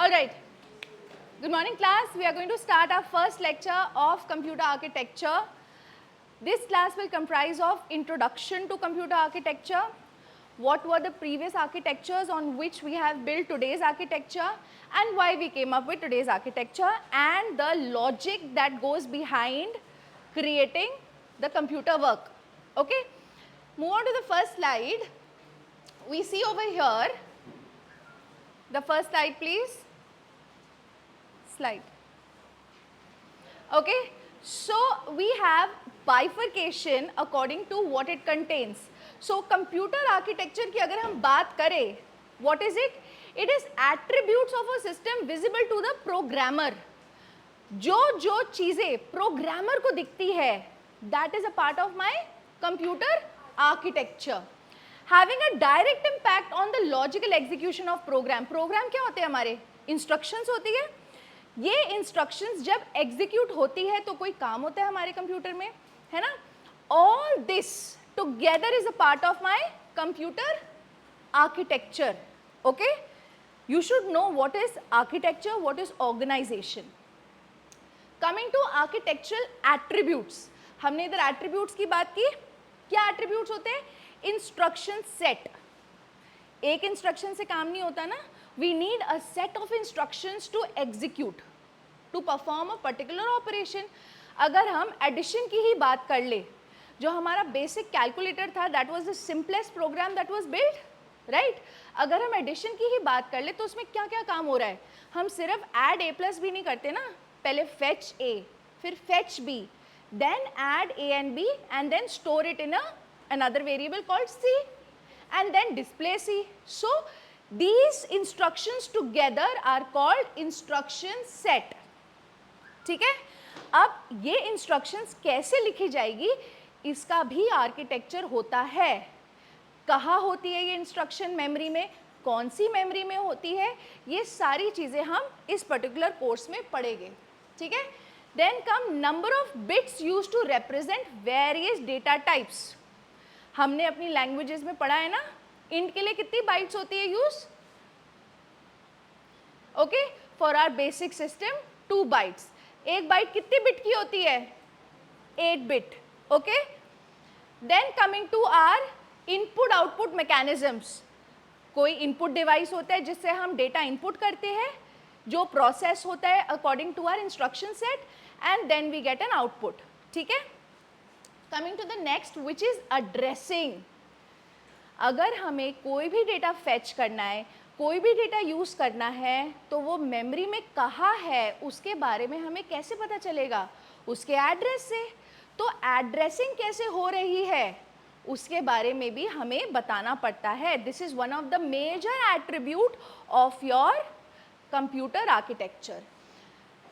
All right. Good morning, class. We are going to start our first lecture of computer architecture. This class will comprise of introduction to computer architecture, what were the previous architectures on which we have built today's architecture, and why we came up with today's architecture, and the logic that goes behind creating the computer work. Okay? Move on to the first slide. We see over here, the first slide please. Slide. Okay, so we have bifurcation according to what it contains. So computer architecture की अगर हम बात करें, what is it? It is attributes of a system visible to the programmer. जो चीजें programmer को दिखती है, that is a part of my computer architecture. Having a direct impact on the logical execution of program. Program क्या होते हैं हमारे? Instructions होती है. ये इंस्ट्रक्शंस जब एग्जीक्यूट होती है तो कोई काम होता है हमारे कंप्यूटर में, है ना? All this together is a part of my computer architecture. Okay, you should know what is architecture, what is organization. Coming to architectural attributes. हमने इधर एट्रीब्यूट्स की बात की. क्या एट्रीब्यूट्स होते हैं? Instruction set. एक इंस्ट्रक्शन से काम नहीं होता ना. We need a set of instructions to execute, to perform a particular operation. अगर हम addition की ही बात कर ले, जो हमारा basic calculator था, that was the simplest program that was built, right? अगर हम addition की ही बात कर ले तो उसमें क्या क्या काम हो रहा है? हम सिर्फ add a plus भी नहीं करते ना. पहले fetch a, फिर fetch b, then add a and b and then store it in another variable called c and then display c. So these instructions together are called instruction set. ठीक है? अब ये instructions कैसे लिखी जाएगी, इसका भी आर्किटेक्चर होता है. कहाँ होती है ये instruction? मेमोरी में. कौन सी मेमोरी में होती है? ये सारी चीज़ें हम इस पर्टिकुलर कोर्स में पढ़ेंगे. ठीक है? Then come number of bits used to represent various data types. हमने अपनी लैंग्वेजेस में पढ़ा है ना, इंट के लिए कितनी बाइट्स होती है use? Okay, for our basic system 2 bytes. एक बाइट कितनी बिट की होती है? 8 bit. Okay, then coming to our input output mechanisms. कोई इनपुट डिवाइस होता है जिससे हम डेटा इनपुट करते हैं, जो प्रोसेस होता है according to our instruction set, and then we get an output. ठीक है? Coming to the next which is addressing. अगर हमें कोई भी डेटा फैच करना है, कोई भी डेटा यूज़ करना है, तो वो मेमोरी में कहाँ है उसके बारे में हमें कैसे पता चलेगा? उसके एड्रेस से. तो एड्रेसिंग कैसे हो रही है उसके बारे में भी हमें बताना पड़ता है. This is one of the major attribute of your computer architecture.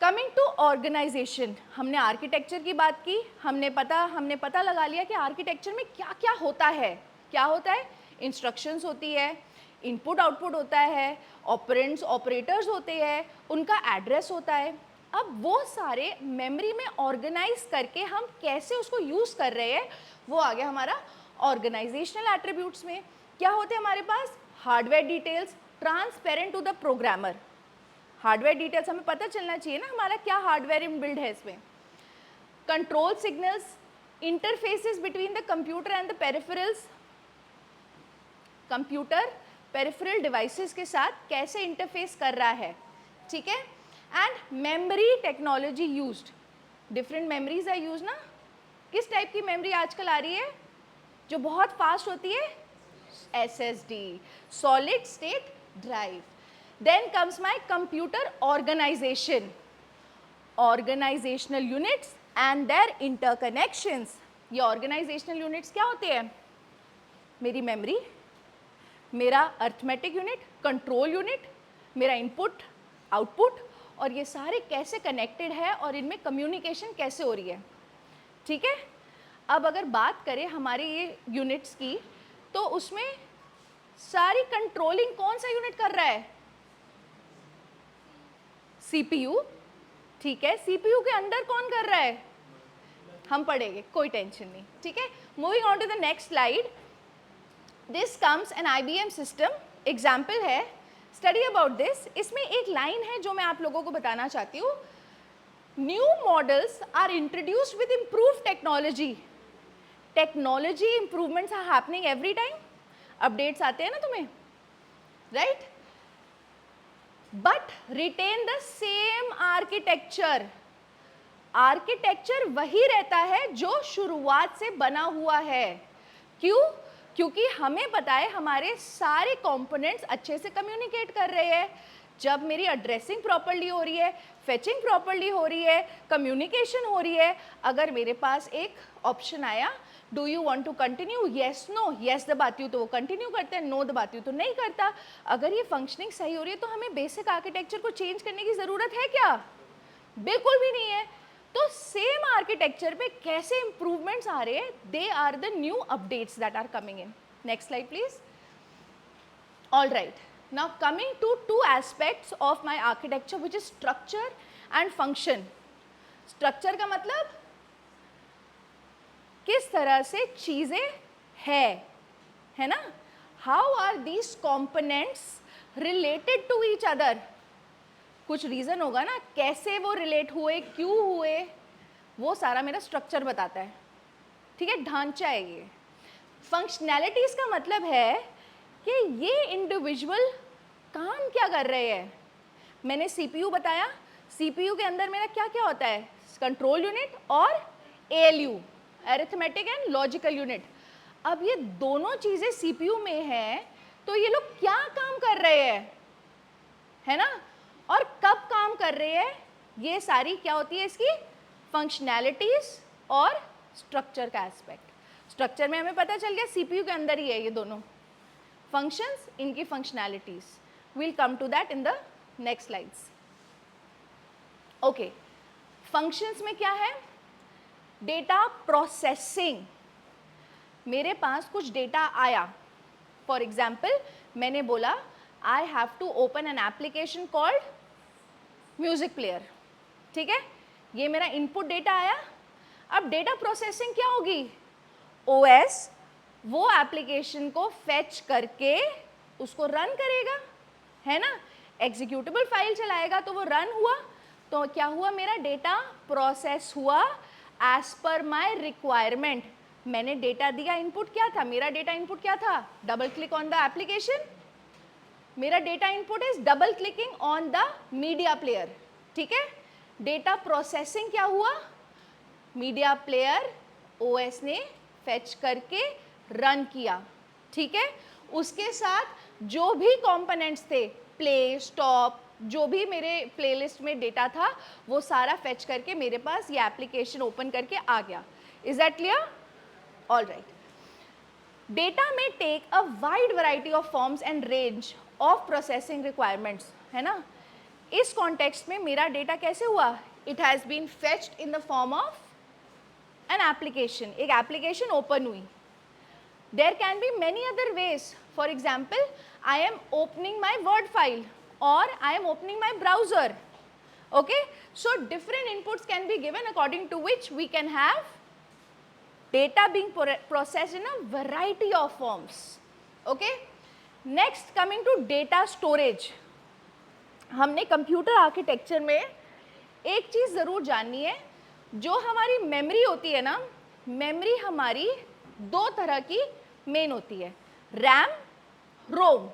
Coming to organization. हमने आर्किटेक्चर की बात की, हमने पता लगा लिया कि आर्किटेक्चर में क्या क्या होता है. क्या होता है? इंस्ट्रक्शंस होती है, इनपुट आउटपुट होता है, ऑपरेंड्स ऑपरेटर्स होते हैं, उनका एड्रेस होता है. अब वो सारे मेमोरी में ऑर्गेनाइज करके हम कैसे उसको यूज़ कर रहे हैं, वो आ गया हमारा ऑर्गेनाइजेशनल एट्रीब्यूट्स में. क्या होते हैं हमारे पास? Hardware details transparent to the programmer. Hardware details हमें पता चलना चाहिए ना हमारा क्या हार्डवेयर इनबिल्ड है इसमें. Control signals, interfaces between the computer and the peripherals. Computer peripheral devices के साथ कैसे इंटरफेस कर रहा है. ठीक है? And memory technology used. Different memories are use ना. किस टाइप की मेमोरी आजकल आ रही है जो बहुत फास्ट होती है? SSD, solid state drive. Then comes my computer organization. Organizational units and their interconnections. ये ऑर्गेनाइजेशनल यूनिट्स क्या होते हैं? मेरी मेमोरी, मेरा अर्थमेटिक यूनिट, कंट्रोल यूनिट, मेरा इनपुट आउटपुट, और ये सारे कैसे कनेक्टेड है और इनमें कम्युनिकेशन कैसे हो रही है. ठीक है? अब अगर बात करें हमारे ये यूनिट्स की, तो उसमें सारी कंट्रोलिंग कौन सा यूनिट कर रहा है? CPU. ठीक है? CPU के अंदर कौन कर रहा है? हम पढ़ेंगे, कोई टेंशन नहीं. ठीक है? Moving on to the next slide. This comes an IBM system. Example है स्टडी अबाउट दिस। इसमें एक लाइन है जो मैं आप लोगों को बताना चाहती हूँ, new models are introduced with improve technology. Technology improvements are happening every time, updates आते हैं ना तुम्हें, right? But retain the same architecture. Architecture वही रहता है जो शुरुआत से बना हुआ है। क्यों? क्योंकि हमें पता है हमारे सारे कंपोनेंट्स अच्छे से कम्युनिकेट कर रहे हैं। जब मेरी एड्रेसिंग प्रॉपर्ली हो रही है, फेचिंग प्रॉपर्ली हो रही है, कम्युनिकेशन हो रही है, अगर मेरे पास एक ऑप्शन आया, do you want to continue, yes no, yes दबाती हूँ तो वो कंटिन्यू करते हैं, नो दबाती हूँ तो नहीं करता। अगर ये फंक्शनिंग सही हो रही है तो हमें बेसिक आर्किटेक्चर को चेंज करने की ज़रूरत है क्या? बिल्कुल भी नहीं है। तो सेम आर्किटेक्चर पे कैसे इंप्रूवमेंट्स आ रहे हैं? They are the new updates that are coming in. Next slide please. All right, now coming to two aspects of my architecture which is structure and function. structure का मतलब किस तरह से चीजें है ना? how are these components related to each other? कुछ reason होगा ना कैसे वो रिलेट हुए, क्यों हुए, वो सारा मेरा स्ट्रक्चर बताता है, ठीक है? ढांचा है ये। फंक्शनैलिटीज का मतलब है कि ये इंडिविजुअल काम क्या कर रहे हैं। मैंने सीपीयू बताया, सीपीयू के अंदर मेरा क्या क्या होता है? कंट्रोल यूनिट और ALU, arithmetic and logical unit. अब ये दोनों चीजें सीपीयू में हैं, तो ये लोग क्या काम कर रहे हैं, है ना? और कब काम कर रहे हैं, ये सारी क्या होती है इसकी फंक्शनैलिटीज और स्ट्रक्चर का एस्पेक्ट। स्ट्रक्चर में हमें पता चल गया सीपीयू के अंदर ही है ये दोनों फंक्शंस, इनकी functionalities. We'll come to that in the next slides. Okay, functions में क्या है? Data processing. मेरे पास कुछ डेटा आया, फॉर एग्जाम्पल मैंने बोला I have to open an application called music player, ठीक है? ये मेरा इनपुट डेटा आया। अब डेटा प्रोसेसिंग क्या होगी? ओएस वो एप्लीकेशन को फेच करके उसको रन करेगा, है ना? एग्जीक्यूटेबल फाइल चलाएगा तो वो रन हुआ, तो क्या हुआ? मेरा डेटा प्रोसेस हुआ एज पर माय रिक्वायरमेंट। मैंने डेटा दिया, इनपुट क्या था? मेरा डेटा इनपुट क्या था? Double click on the application. मेरा data input is double clicking on the media player, ठीक है? डेटा प्रोसेसिंग क्या हुआ? मीडिया प्लेयर ओएस ने फेच करके रन किया, ठीक है? उसके साथ जो भी कंपोनेंट्स थे, प्ले, स्टॉप, जो भी मेरे प्लेलिस्ट में डेटा था, वो सारा फेच करके मेरे पास ये एप्लीकेशन ओपन करके आ गया। Is that clear? All right. Data में take a wide variety of forms and range of processing requirements, है ना? इस कॉन्टेक्स्ट में मेरा डेटा कैसे हुआ? It has been fetched in the form of an application. एक एप्लीकेशन ओपन हुई। There can be many other ways. For example, I am opening my word file और I am opening my browser, okay? So different inputs can be given according to which we can have data being processed in a variety of forms, okay? Next, coming to data storage. हमने computer architecture में एक चीज़ ज़रूर जाननी है, जो हमारी memory होती है ना, मेमोरी हमारी दो तरह की मेन होती है, रैम, रोम,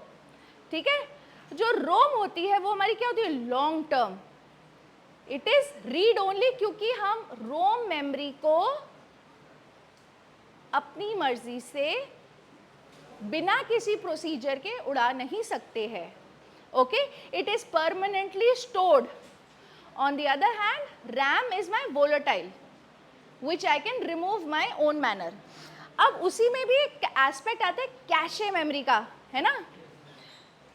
ठीक है? जो रोम होती है वो हमारी क्या होती है? Long term. It is read only, क्योंकि हम रोम मेमोरी को अपनी मर्जी से बिना किसी प्रोसीजर के उड़ा नहीं सकते हैं, okay? It is permanently stored. On the other hand, RAM is my volatile which I can remove my own manner. अब उसी में भी एक एस्पेक्ट आता है कैशे मेमोरी का, है ना?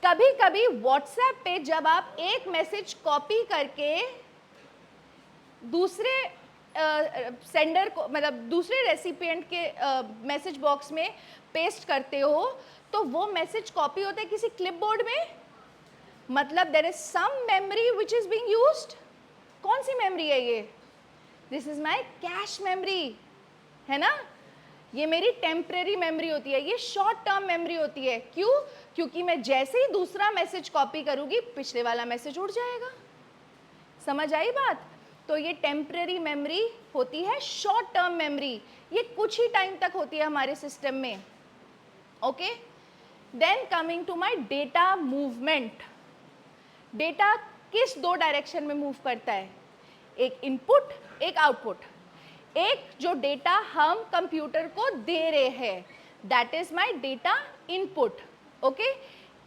कभी कभी व्हाट्सएप पे जब आप एक मैसेज कॉपी करके दूसरे सेंडर को, मतलब दूसरे रेसिपिएंट के मैसेज बॉक्स में पेस्ट करते हो, तो वो मैसेज कॉपी होता है किसी क्लिपबोर्ड में, मतलब there is some memory which is being used. कौन सी मेमोरी है ये? This is my cache memory, है ना? ये मेरी टेम्परेरी मेमोरी होती है, ये शॉर्ट टर्म मेमोरी होती है। क्यों? क्योंकि मैं जैसे ही दूसरा मैसेज कॉपी करूंगी पिछले वाला मैसेज उड़ जाएगा। समझ आई बात? तो ये टेम्पररी मेमोरी होती है, शॉर्ट टर्म मेमोरी, ये कुछ ही टाइम तक होती है हमारे सिस्टम में। Okay, then coming to my data movement. Data किस दो डायरेक्शन में मूव करता है? एक इनपुट, एक आउटपुट। एक जो डेटा हम कंप्यूटर को दे रहे हैं, that is my data input. Okay,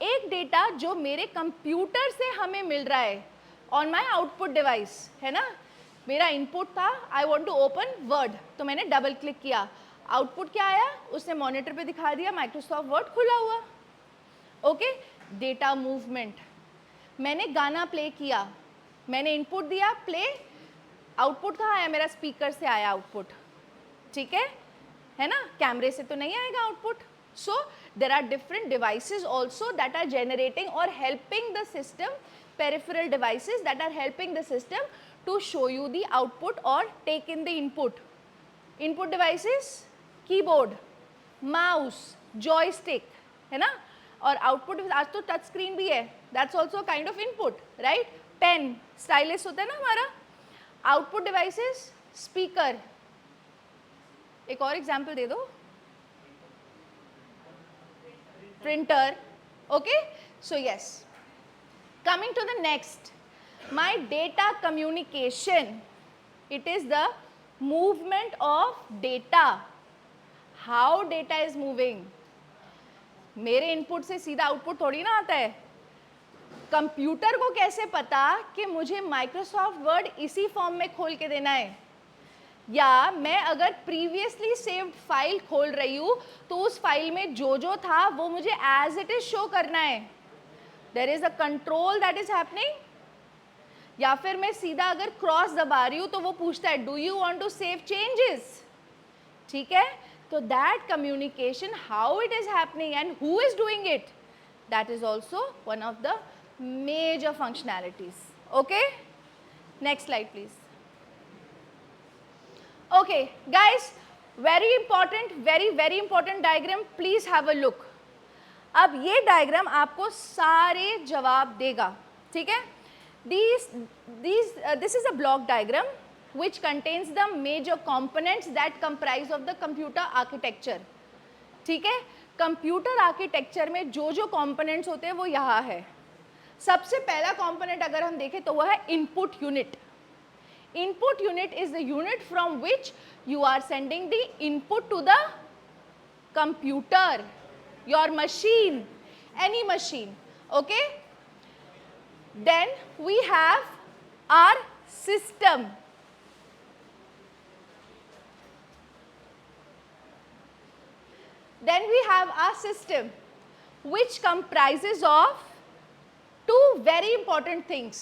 एक डेटा जो मेरे कंप्यूटर से हमें मिल रहा है ऑन माय आउटपुट डिवाइस, है ना। मेरा इनपुट था I want to open Word, तो मैंने डबल क्लिक किया, आउटपुट क्या आया, उसने मॉनिटर पे दिखा दिया माइक्रोसॉफ्ट वर्ड खुला हुआ। Okay, data movement. मैंने गाना प्ले किया, मैंने इनपुट दिया प्ले, आउटपुट कहाँ आया, मेरा स्पीकर से आया आउटपुट। ठीक है ना, कैमरे से तो नहीं आएगा output. So there are different devices also that are generating और helping the system, peripheral devices that are helping the system to show you the output और take in the input. Input devices keyboard, mouse, joystick, है ना। और output आज तो touch screen भी है, that's also kind of input, right. Pen, stylus होता है ना हमारा। Output devices speaker. एक और एग्जाम्पल दे दो, printer. Okay, so yes, coming to the next, my data communication, it is the movement of data, how data is moving. मेरे input से सीधा आउटपुट थोड़ी ना आता है। कंप्यूटर को कैसे पता कि मुझे माइक्रोसॉफ्ट वर्ड इसी फॉर्म में खोल के देना है, या मैं अगर प्रीवियसली सेव्ड फाइल खोल रही हूँ तो उस फाइल में जो जो था वो मुझे एज इट इज शो करना है। There is a control that is happening. या फिर मैं सीधा अगर क्रॉस दबा रही हूँ तो वो पूछता है do you want to save changes. ठीक है, तो that communication, how it is happening and who is doing it, that is also one of the major functionalities. Okay, next slide please. Okay guys, very important, very important diagram, please have a look. अब ये diagram आपको सारे जवाब देगा, ठीक है। This is a block diagram which contains the major components that comprise of the computer architecture. ठीक है, कंप्यूटर आर्किटेक्चर में जो जो कंपोनेंट्स होते हैं वो यहाँ है। सबसे पहला कंपोनेंट अगर हम देखें तो वह है input unit. Input unit is the unit from which you are sending the input to the computer, your machine, any machine. Okay, then we have our system. Then we have our system which comprises of two very important things.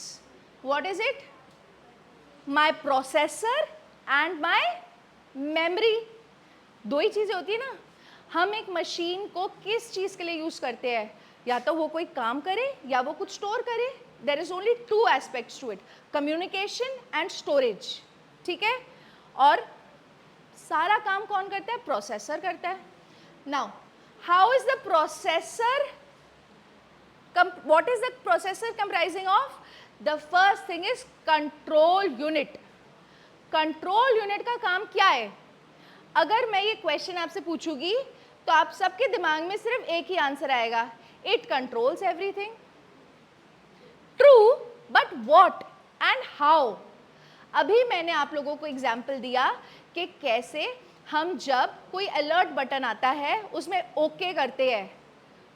What is it? My processor and my memory. दो ही चीज़ें होती है ना। हम एक machine को किस चीज़ के लिए यूज़ करते हैं, या तो वो कोई काम करे या वो कुछ स्टोर करे। There is only two aspects to it, communication and storage. ठीक है, और सारा काम कौन करता है? प्रोसेसर करता है। Now, how is the processor? What is the processor comprising of? The first thing is control unit. Control unit का काम क्या है? अगर मैं ये क्वेश्चन आपसे पूछूंगी तो आप सबके दिमाग में सिर्फ एक ही आंसर आएगा, it controls everything. True, but what and how? अभी मैंने आप लोगों को एग्जाम्पल दिया कि कैसे हम जब कोई अलर्ट बटन आता है उसमें ओके करते हैं।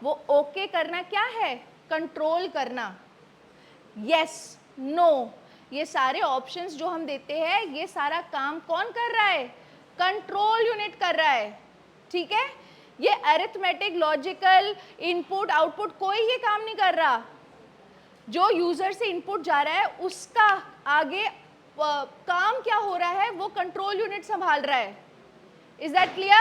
वो ओके करना क्या है? कंट्रोल करना। यस, नो, ये सारे ऑप्शंस जो हम देते हैं ये सारा काम कौन कर रहा है? कंट्रोल यूनिट कर रहा है। ठीक है, ये अरिथमेटिक, लॉजिकल, इनपुट आउटपुट कोई ये काम नहीं कर रहा। जो यूजर से इनपुट जा रहा है उसका आगे काम क्या हो रहा है वो कंट्रोल यूनिट संभाल रहा है। Is that clear?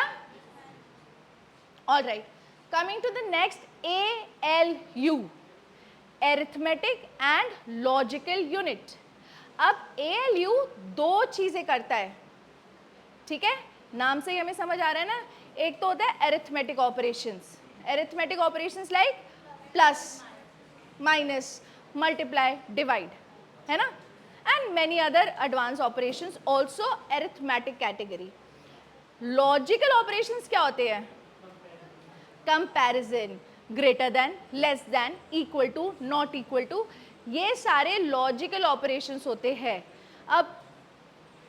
All right. Coming to the next, ALU, arithmetic and logical unit. अब ALU दो चीजें करता है, ठीक है, नाम से ही हमें समझ आ रहा है ना। एक तो होता है arithmetic operations. Arithmetic operations like plus minus multiply divide, है ना, and many other advance operations also arithmetic category. Logical operations क्या होते हैं? Comparison, greater than, less than, equal to, not equal to, ये सारे लॉजिकल ऑपरेशंस होते हैं. अब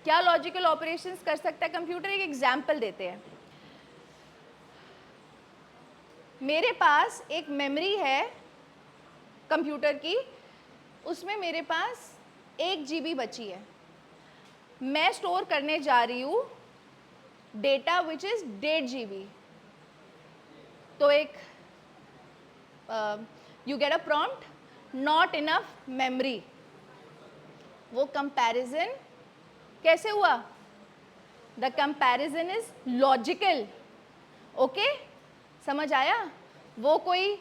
क्या लॉजिकल ऑपरेशंस कर सकता है कंप्यूटर? एक एग्जांपल देते हैं. मेरे पास एक मेमोरी है कंप्यूटर की, उसमें मेरे पास 1 GB बची है. मैं स्टोर करने जा रही हूँ डेटा विच इज 1.5 GB. तो एक you get a prompt, not enough memory. वो कंपैरिजन कैसे हुआ? The comparison is logical. Okay, समझ आया? वो कोई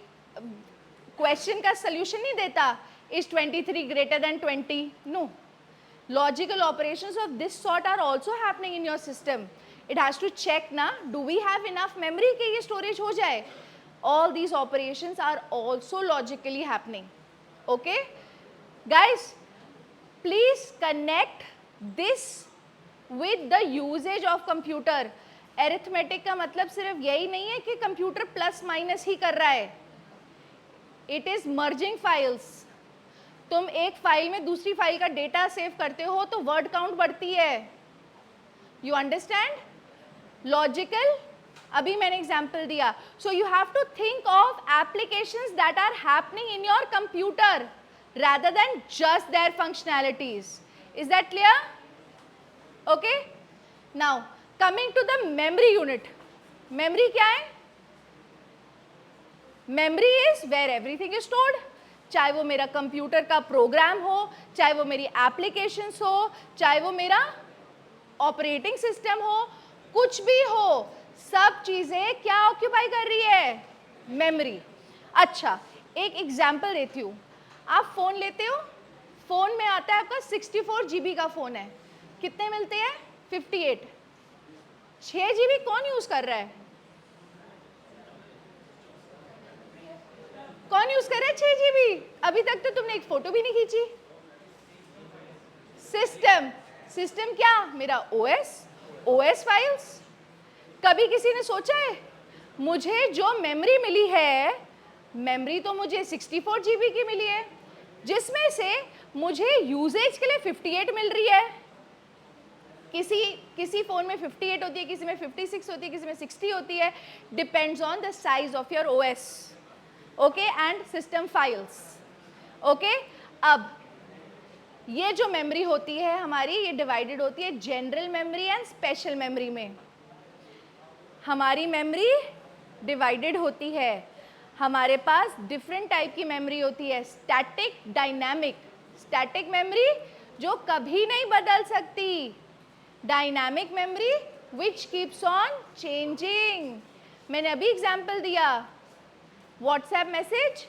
क्वेश्चन का सल्यूशन नहीं देता, is 23 greater than 20. No, logical operations of this sort are also happening in your system. It has to check ना, do we have enough memory कि ये स्टोरेज हो जाए. All these operations are also logically happening. Okay, guys, please connect this with the usage of computer. Arithmetic का मतलब सिर्फ यही नहीं है कि कंप्यूटर प्लस माइनस ही कर रहा है. It is merging files. तुम एक फाइल में दूसरी फाइल का डेटा सेव करते हो तो वर्ड काउंट बढ़ती है. You understand? Logical. अभी मैंने एग्जाम्पल दिया. So you have to think of applications that are happening in your computer rather than just their functionalities. Is that clear? Okay, now coming to the memory unit. memory क्या है? memory is where everything is stored. चाहे वो मेरा computer का programme हो, चाहे वो मेरी एप्लीकेशंस हो, चाहे वो मेरा ऑपरेटिंग सिस्टम हो, कुछ भी हो, सब चीजें क्या ऑक्यूपाई कर रही है? मेमोरी. अच्छा, एक एग्जाम्पल देती हूँ. आप फोन लेते हो, फोन में आता है आपका 64 GB का फोन है. कितने मिलते हैं? 58. 6 GB कौन यूज कर रहा है? कौन यूज कर रहा है 6 GB? अभी तक तो तुमने एक फोटो भी नहीं खींची. सिस्टम. सिस्टम क्या? मेरा OS फाइल्स. कभी किसी ने सोचा है मुझे जो मेमोरी मिली है, मेमोरी तो मुझे 64 GB की मिली है, जिसमें से मुझे यूजेज के लिए 58 मिल रही है. किसी फोन में 58 होती है, किसी में 56 होती है, किसी में 60 होती है. Depends on the size of your OS. Okay, and system files. Okay, अब ये जो मेमोरी होती है हमारी, ये डिवाइडेड होती है general memory and special memory में. हमारी मेमोरी डिवाइडेड होती है. हमारे पास डिफरेंट टाइप की मेमोरी होती है, स्टैटिक, डायनामिक. स्टैटिक मेमोरी जो कभी नहीं बदल सकती, dynamic memory which keeps on changing. मैंने अभी एग्जाम्पल दिया, व्हाट्सएप मैसेज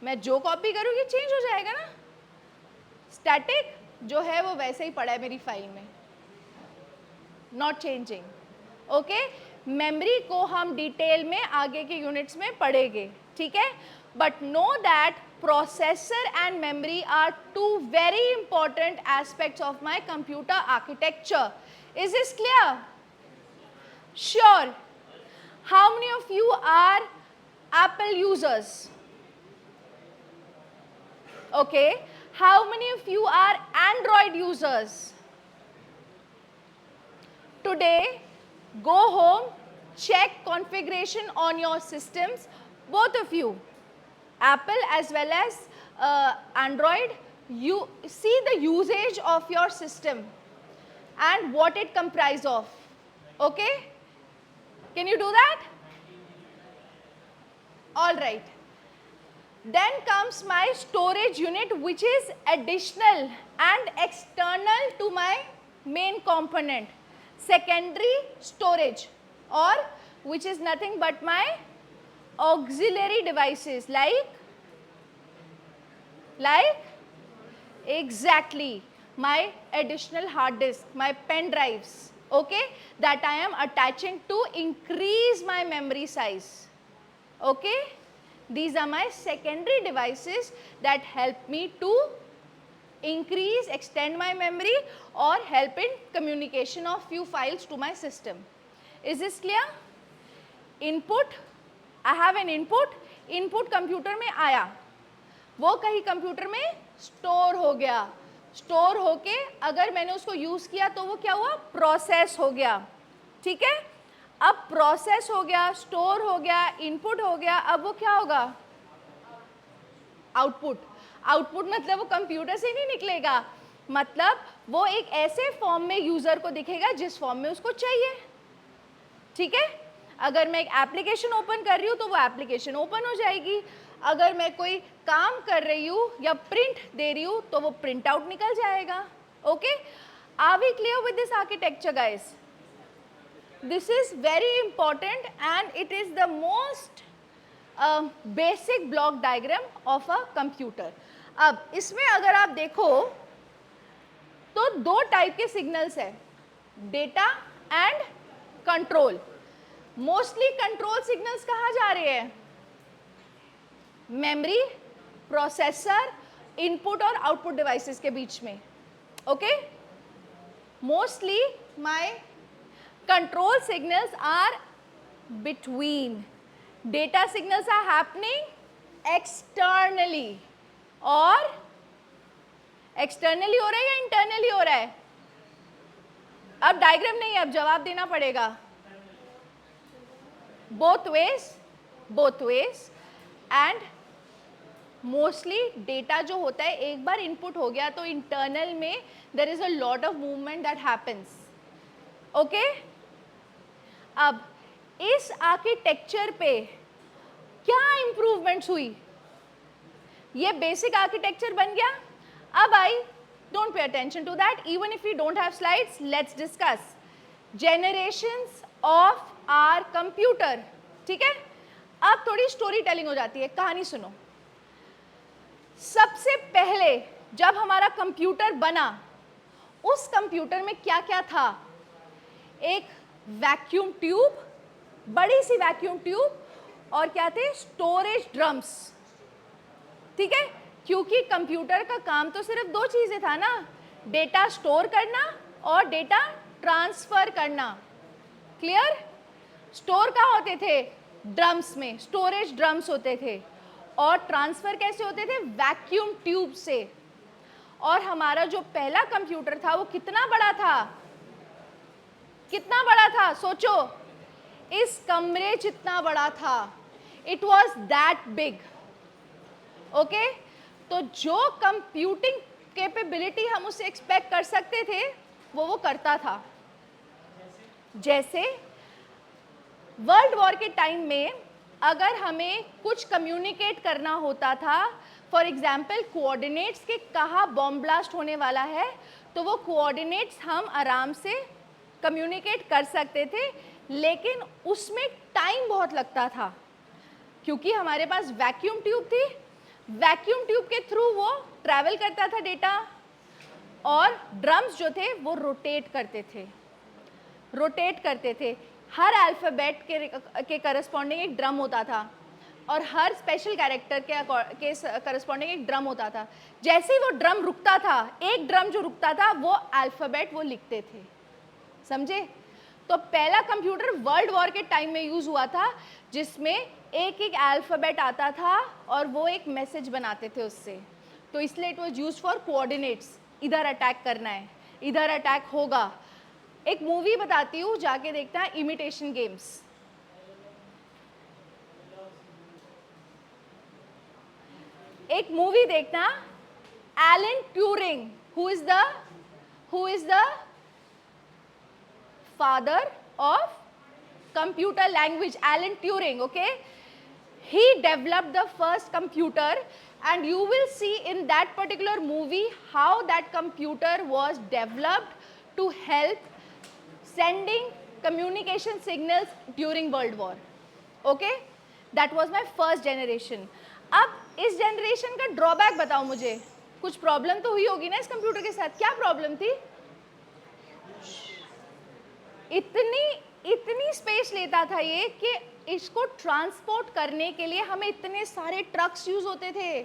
मैं जो कॉपी करूँगी चेंज हो जाएगा ना. स्टैटिक जो है वो वैसे ही पड़ा है मेरी फाइल में, नॉट चेंजिंग. ओके, मेमोरी को हम डिटेल में आगे के यूनिट्स में पढ़ेंगे, ठीक है. But know that processor and memory are two very important aspects of my computer architecture. Is this clear? Sure. How many of you are Apple users? Okay, how many of you are Android users? Today go home, check configuration on your systems, both of you, Apple as well as Android. You see the usage of your system and what it comprises of. Okay, can you do that? All right, then comes my storage unit, which is additional and external to my main component. Secondary storage, or which is nothing but my auxiliary devices, like exactly my additional hard disk, my pen drives, okay, that I am attaching to increase my memory size. Okay, These are my secondary devices that help me to increase, extend my memory or help in communication of few files to my system. Is this clear? Input, I have an input, input computer में आया, वो कहीं computer में store हो गया, store होके अगर मैंने उसको यूज किया तो वो क्या हुआ, प्रोसेस हो गया. ठीक है, अब प्रोसेस हो गया, स्टोर हो गया, इनपुट हो गया, अब वो क्या होगा, आउटपुट. आउटपुट मतलब वो कंप्यूटर से नहीं निकलेगा, मतलब वो एक ऐसे फॉर्म में यूजर को दिखेगा जिस फॉर्म में उसको चाहिए. ठीक है, अगर मैं एक एप्लीकेशन ओपन कर रही हूँ तो वो एप्लीकेशन ओपन हो जाएगी, अगर मैं कोई काम कर रही हूँ या प्रिंट दे रही हूँ तो वो प्रिंट आउट निकल जाएगा. Okay, are we clear with this architecture guys? This is very important and it is the most basic block diagram of a computer. अब इसमें अगर आप देखो तो दो टाइप के सिग्नल्स है, data and control. Mostly control signals कहाँ जा रहे हैं, मेमोरी, प्रोसेसर, इनपुट और आउटपुट डिवाइसेस के बीच में. Okay, mostly my control signals are between, data signals are happening externally. और externally हो रहा है या internally हो रहा है? अब डायग्राम नहीं है, अब जवाब देना पड़ेगा. both ways and mostly data जो होता है एक बार input हो गया तो internal में there is a lot of movement that happens. Okay, अब इस आर्किटेक्चर पे क्या इंप्रूवमेंट्स हुई, ये बेसिक आर्किटेक्चर बन गया. अब I don't pay attention to that, even if you don't have slides, let's discuss generations of our computer. ठीक है, अब थोड़ी स्टोरी टेलिंग हो जाती है, कहानी सुनो. सबसे पहले जब हमारा कंप्यूटर बना, उस कंप्यूटर में क्या क्या था, एक वैक्यूम ट्यूब, बड़ी सी वैक्यूम ट्यूब, और क्या थे, स्टोरेज ड्रम्स. ठीक है, क्योंकि कंप्यूटर का काम तो सिर्फ दो चीजें था ना, डेटा स्टोर करना और डेटा ट्रांसफर करना. क्लियर? स्टोर कहाँ होते थे, ड्रम्स में, स्टोरेज ड्रम्स होते थे, और ट्रांसफर कैसे होते थे, वैक्यूम ट्यूब से. और हमारा जो पहला कंप्यूटर था वो कितना बड़ा था, कितना बड़ा था, सोचो, इस कमरे जितना बड़ा था. It was that big. Okay, तो जो कंप्यूटिंग कैपेबिलिटी हम उससे एक्सपेक्ट कर सकते थे वो करता था. जैसे वर्ल्ड वॉर के टाइम में अगर हमें कुछ कम्युनिकेट करना होता था, फॉर एग्जाम्पल कोऑर्डिनेट्स के कहाँ बॉम्ब ब्लास्ट होने वाला है, तो वो कोऑर्डिनेट्स हम आराम से कम्युनिकेट कर सकते थे, लेकिन उसमें टाइम बहुत लगता था क्योंकि हमारे पास वैक्यूम ट्यूब थी. वैक्यूम ट्यूब के थ्रू वो ट्रैवल करता था डेटा, और ड्रम्स जो थे वो रोटेट करते थे. हर अल्फ़ाबेट के करस्पॉन्डिंग एक ड्रम होता था, और हर स्पेशल कैरेक्टर के करस्पॉन्डिंग एक ड्रम होता था. जैसे ही वो ड्रम रुकता था, एक ड्रम जो रुकता था, वो अल्फ़ाबेट वो लिखते थे. समझे? तो पहला कंप्यूटर वर्ल्ड वॉर के टाइम में यूज हुआ था, जिसमें एक एक अल्फ़ाबेट आता था और वो एक मैसेज बनाते थे उससे. तो इसलिए it was used for coordinates. इधर अटैक करना है, इधर अटैक होगा. एक मूवी बताती हूँ, जाके देखता है, इमिटेशन गेम्स. एक मूवी देखना, Alan Turing, who is the father of computer language, Alan Turing. Okay, he developed the first computer, and you will see in that particular movie how that computer was developed to help sending communication signals during World War. Okay, that was my first generation. अब इस generation का drawback बताओ मुझे. कुछ problem तो हुई होगी ना इस कंप्यूटर के साथ. क्या प्रॉब्लम थी? इतनी इतनी स्पेस लेता था ये कि इसको ट्रांसपोर्ट करने के लिए हमें इतने सारे ट्रक्स यूज होते थे।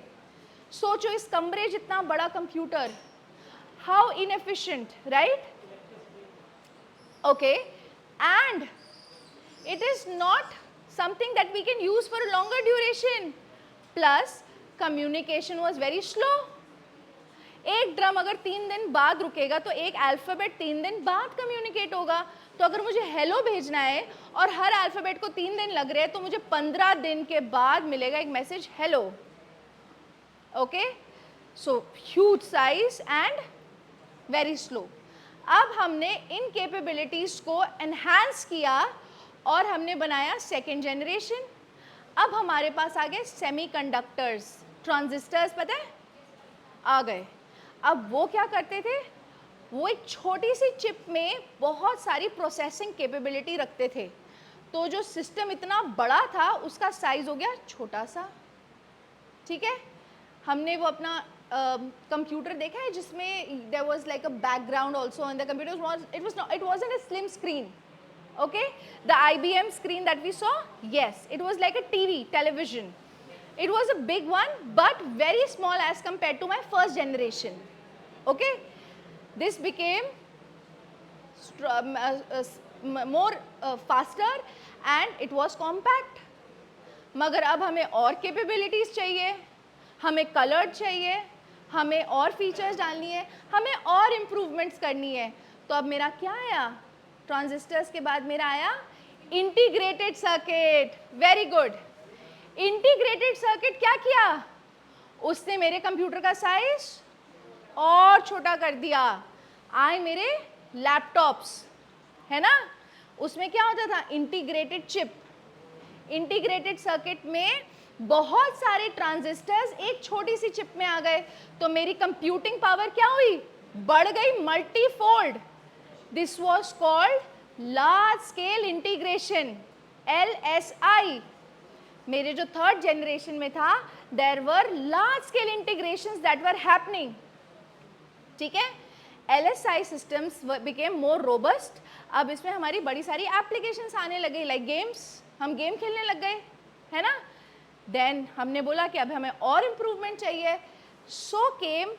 सोचो इस कमरे जितना बड़ा computer, how inefficient, right? Okay, and it is not something that we can use for a longer duration, plus communication was very slow. एक ड्रम अगर 3 दिन बाद रुकेगा तो एक अल्फाबेट 3 दिन बाद कम्युनिकेट होगा। तो अगर मुझे हेलो भेजना है और हर अल्फाबेट को 3 दिन लग रहे हैं तो मुझे 15 दिन के बाद मिलेगा एक message hello. Okay, so huge size and very slow. अब हमने इन कैपेबिलिटीज को एनहांस किया और हमने बनाया सेकेंड जनरेशन। अब हमारे पास आ गए सेमीकंडक्टर्स, ट्रांजिस्टर्स, पता है आ गए। अब वो क्या करते थे, वो एक छोटी सी चिप में बहुत सारी प्रोसेसिंग कैपेबिलिटी रखते थे। तो जो सिस्टम इतना बड़ा था उसका साइज हो गया छोटा सा। ठीक है, हमने वो अपना कंप्यूटर देखा है जिसमें there was like a background also on the computer, it wasn't a slim screen. Okay, the IBM screen that we saw, yes, it was like a television. It was a big one but very small as compared to my first generation. Okay, this became more faster and it was compact. मगर अब हमें और capabilities चाहिए, हमें colour चाहिए, हमें और features डालनी है, हमें और इम्प्रूवमेंट्स करनी है। तो अब मेरा क्या आया, ट्रांजिस्टर्स के बाद मेरा आया integrated circuit. Very good. Integrated circuit क्या किया, उसने मेरे कंप्यूटर का साइज और छोटा कर दिया। आए मेरे लैपटॉप्स, है ना, उसमें क्या होता था, इंटीग्रेटेड चिप। इंटीग्रेटेड सर्किट में बहुत सारे ट्रांजिस्टर्स एक छोटी सी चिप में आ गए, तो मेरी कंप्यूटिंग पावर क्या हुई, बढ़ गई multifold. This was called large scale integration, LSI. मेरे जो थर्ड जनरेशन में था, there were large scale integrations that were happening. ठीक है, LSI systems became more robust. अब इसमें हमारी बड़ी सारी applications आने लगे, like games, हम गेम खेलने लग गए, है ना। Then हमने बोला कि अब हमें और improvement चाहिए, so came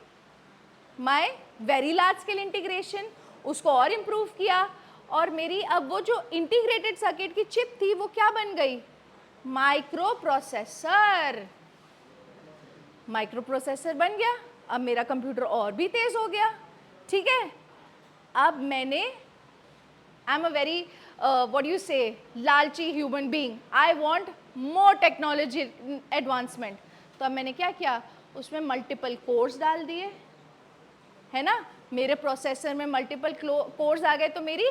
my very large scale integration. उसको और इम्प्रूव किया और मेरी अब वो जो इंटीग्रेटेड सर्किट की चिप थी वो क्या बन गई, माइक्रो प्रोसेसर। माइक्रो प्रोसेसर बन गया, अब मेरा कंप्यूटर और भी तेज हो गया। ठीक है, अब मैंने, I am a very what you से लालची human being, I want more technology advancement. तो अब मैंने क्या किया, उसमें मल्टीपल कोर्स डाल दिए, है ना, मेरे प्रोसेसर में मल्टीपल कोर्स आ गए, तो मेरी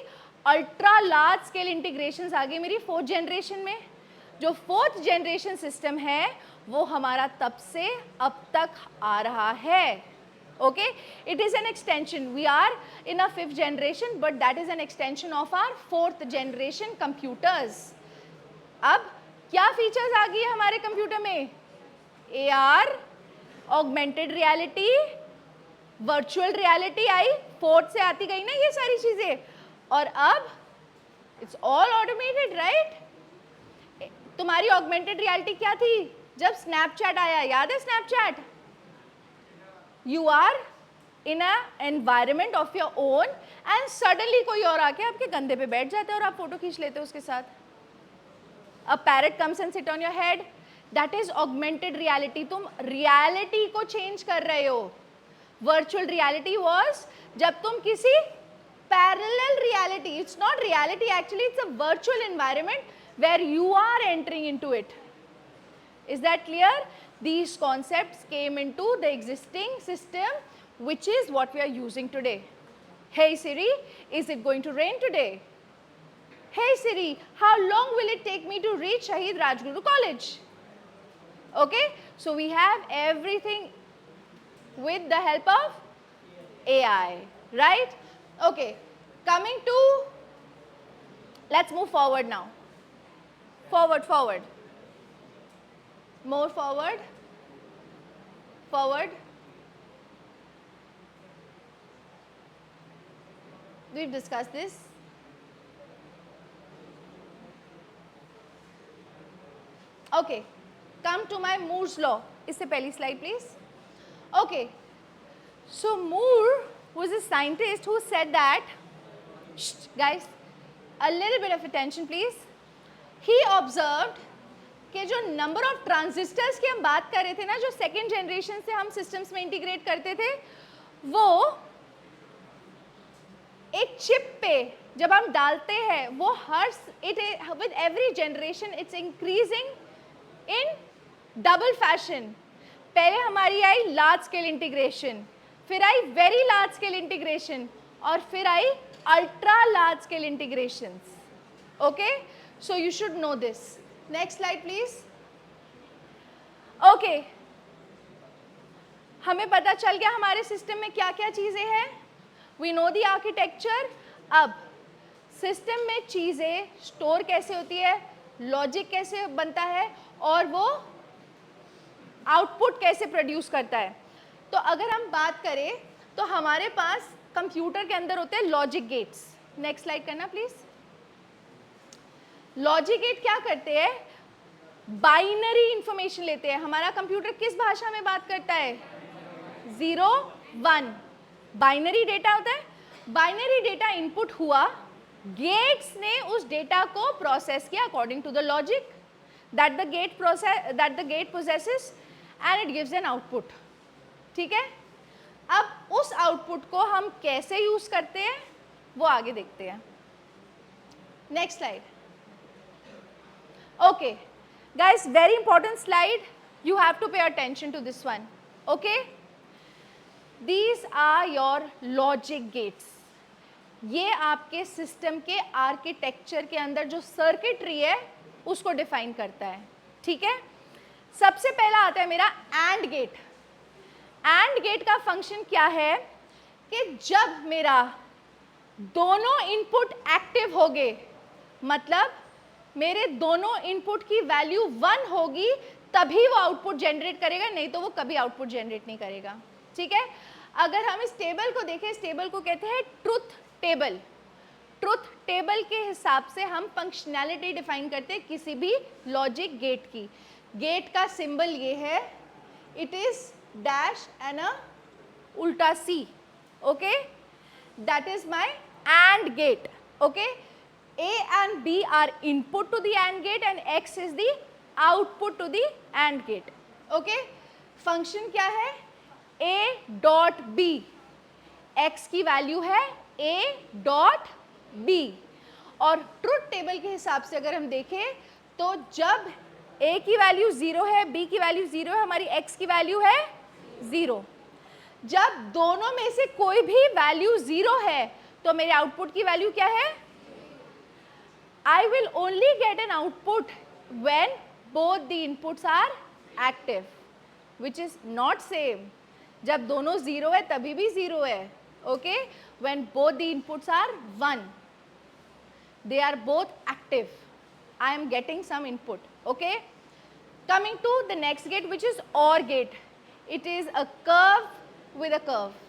अल्ट्रा लार्ज स्केल इंटीग्रेशंस आ गई मेरी फोर्थ जनरेशन में। जो फोर्थ जनरेशन सिस्टम है वो हमारा तब से अब तक आ रहा है। Okay, it is an extension, we are in a fifth generation but that is an extension of our fourth generation computers. अब क्या फीचर्स आ गई है हमारे कंप्यूटर में, AR, augmented reality, virtual reality आई, फोर्थ से आती गई ना ये सारी चीजें, और अब इट्स ऑल ऑटोमेटेड, राइट। तुम्हारी ऑगमेंटेड रियलिटी क्या थी जब स्नैपचैट आया, याद है Snapchat, you are in a environment of your own and suddenly कोई और आके आपके कंधे पे बैठ जाता है और आप फोटो खींच लेते हो उसके साथ। A parrot comes and sit on your head, that is augmented reality. तुम रियलिटी को चेंज कर रहे हो। वर्चुअल रियलिटी वॉज जब तुम किसी parallel reality, it's not reality actually, it's a virtual environment where you are entering into it. Is that clear? These concepts came into the existing system, which is what we are using today. Hey Siri, is it going to rain today? Hey Siri, how long will it take me to reach Shahid Rajguru College? Okay, so we have everything with the help of AI, right? Okay, coming to, let's move forward now. Forward. More forward. We've discussed this. Okay, come to my Moore's law. इससे पहली slide please. Okay, so Moore was a scientist who said that, shh, guys, a little bit of attention please. He observed कि जो number of transistors की हम बात कर रहे थे ना, जो सेकेंड जनरेशन से हम सिस्टम्स में इंटीग्रेट करते थे, वो एक चिप पे जब हम डालते हैं वो her with every generation it's increasing in double fashion. पहले हमारी आई लार्ज स्केल इंटीग्रेशन, फिर I very large scale integration, और फिर I ultra large scale integrations. Okay, so you should no this. Next slide please. Okay, हमें पता चल गया हमारे सिस्टम में क्या क्या चीजें हैं. We know the architecture. अब सिस्टम में चीजें स्टोर कैसे होती है, लॉजिक कैसे बनता है, और वो आउटपुट कैसे प्रोड्यूस करता है. तो अगर हम बात करें तो हमारे पास कंप्यूटर के अंदर होते हैं लॉजिक गेट्स. नेक्स्ट स्लाइड करना प्लीज. लॉजिक गेट क्या करते हैं, बाइनरी इंफॉर्मेशन लेते हैं. हमारा कंप्यूटर किस भाषा में बात करता है, 0 1. बाइनरी डेटा होता है. बाइनरी डेटा इनपुट हुआ, गेट्स ने उस डेटा को प्रोसेस किया according to the logic that the gate possesses and it gives an output. ठीक है, अब उस आउटपुट को हम कैसे यूज करते हैं वो आगे देखते हैं. Next slide. Okay, guys, very important slide. You have to pay attention to this one. Okay, these are your logic gates. ये आपके सिस्टम के आर्किटेक्चर के अंदर जो सर्किटरी है उसको डिफाइन करता है. ठीक है, सबसे पहला आता है मेरा एंड गेट. एंड गेट का फंक्शन क्या है कि जब मेरा दोनों इनपुट एक्टिव हो गए, मतलब मेरे दोनों इनपुट की वैल्यू 1 होगी, तभी वो आउटपुट जनरेट करेगा, नहीं तो वो कभी आउटपुट जनरेट नहीं करेगा. ठीक है, अगर हम इस टेबल को देखें, इस टेबल को कहते हैं ट्रुथ टेबल. ट्रुथ टेबल के हिसाब से हम फंक्शनैलिटी डिफाइन करते हैं किसी भी लॉजिक गेट की. गेट का सिंबल ये है, it is dash and a उल्टा C. Okay, that is my and gate. Okay, A and B are input to the AND gate and X is the output to the AND gate. Okay? Function क्या है? A dot B. X की value है A dot B. और truth table के हिसाब से अगर हम देखें तो जब A की वैल्यू 0 है, B की वैल्यू 0 है, हमारी X की वैल्यू है 0. जब दोनों में से कोई भी वैल्यू 0 है तो मेरे आउटपुट की वैल्यू क्या है? I will only get an output when both the inputs are active, which is not same. जब दोनों 0 है तभी भी 0 है. Okay? When both the inputs are 1, they are both active. I am getting some input. Okay? Coming to the next gate, which is OR gate. It is a curve with a curve.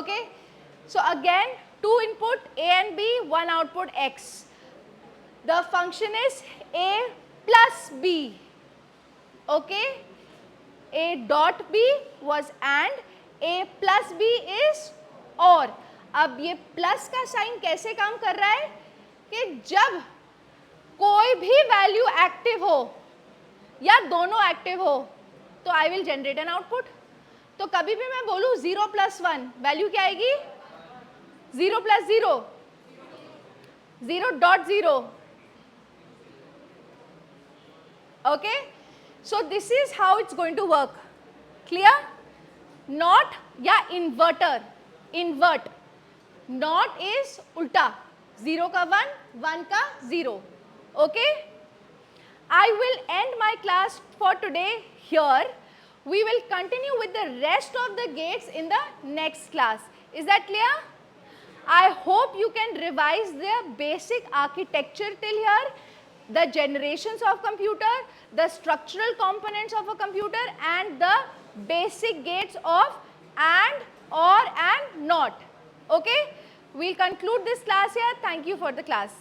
Okay? So again, 2 input A and B, 1 output X. The function is A plus B. Okay? A dot B was AND, A plus B is OR. अब ये plus का sign कैसे काम कर रहा है कि जब कोई भी वैल्यू एक्टिव हो या दोनों एक्टिव हो तो I will generate an output. तो कभी भी मैं बोलूँ 0 plus 1, वैल्यू क्या आएगी? 0 plus 0, 0.0. Okay, so this is how it's going to work. Clear? Not या inverter. Invert. Not is उल्टा. 0 का 1, 1 का 0. Okay? I will end my class for today here. We will continue with the rest of the gates in the next class. Is that clear? I hope you can revise the basic architecture till here, the generations of computer, the structural components of a computer, and the basic gates of AND, OR and NOT. Okay? We'll conclude this class here. Thank you for the class.